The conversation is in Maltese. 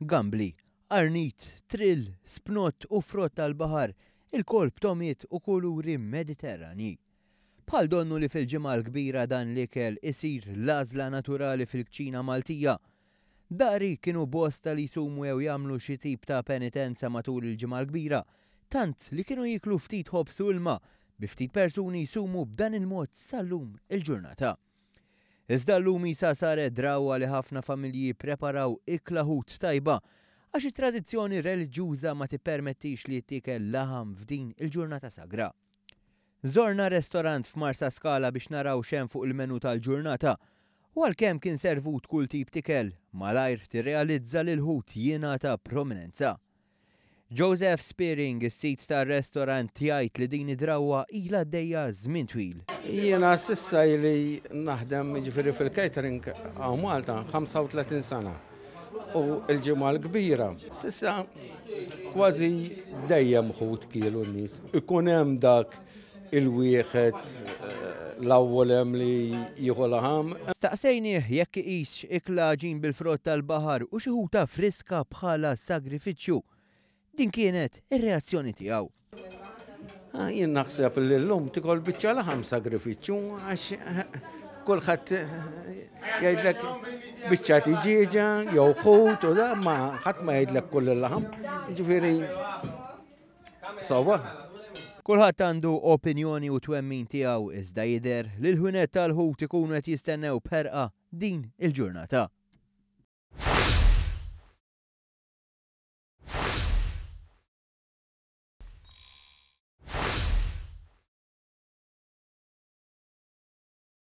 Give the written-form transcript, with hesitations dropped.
Gambli, arnit, trill, spnott u frott tal-baħar, il-kolb tomiet u kuluri mediterrani. Bħal donnu li fil-ġimgħa l-kbira dan l-ikel isir l-għażla naturali fil-kċina Maltija. Dari kienu bosta li jsumu jew jagħmlu xi tip ta' penitenza matul il-ġimgħa l-kbira, tant li kienu jiklu ftit ħobs u ilma bi ftit persuni jsumu b'dan il-mod sal-lum il-ġurnata. Iżda llum isa saret drawwa li ħafna familji preparaw ikla ħut tajba għax it-tradizzjoni reliġjuża ma tippermettix li jittiekel laħam f'din il-ġurnata sagra. Żorna restorant f'Marsa Skala biex naraw xemm fuq il-menu tal-ġurnata u għalkemm kien servut kull tip tikel malajr tirrealizza li l-ħut jingħata prominenza. Joseph Spearing, is-sit tar-restorant jgħid li din id-drawwa ilha għaddejja żmien twil. Jiena s'issa li naħdem jiġifieri fil-catering hawn Malta 35 sena u l-ġimgħa l-kbira. S'issa kważi dejjem ħut kielu n-nies. Ikun hemm dak il-wieħed l-awwel hemm li jieħu laħam. Staqsejnieh jekk iqis ikla ġin bil-frott tal-baħar u xi ħuta friska bħala sagrifiċċju. Din kienet ir-reazzjoni tiegħu. Jien naħseb li llum tikol biċċa laħam sagrifiċċju għax kulħadd jgħidlek biċċa tiġieġa jew ħut u da ma ħadd ma jgħidlek kull il-laħam. Jiġifieri sewwa. Kulħadd għandu opinjoni u twemmin tiegħu iżda jidher li l-ħunet tal-ħut ikunu qed jistennew b'ħerqa din il-ġurnata.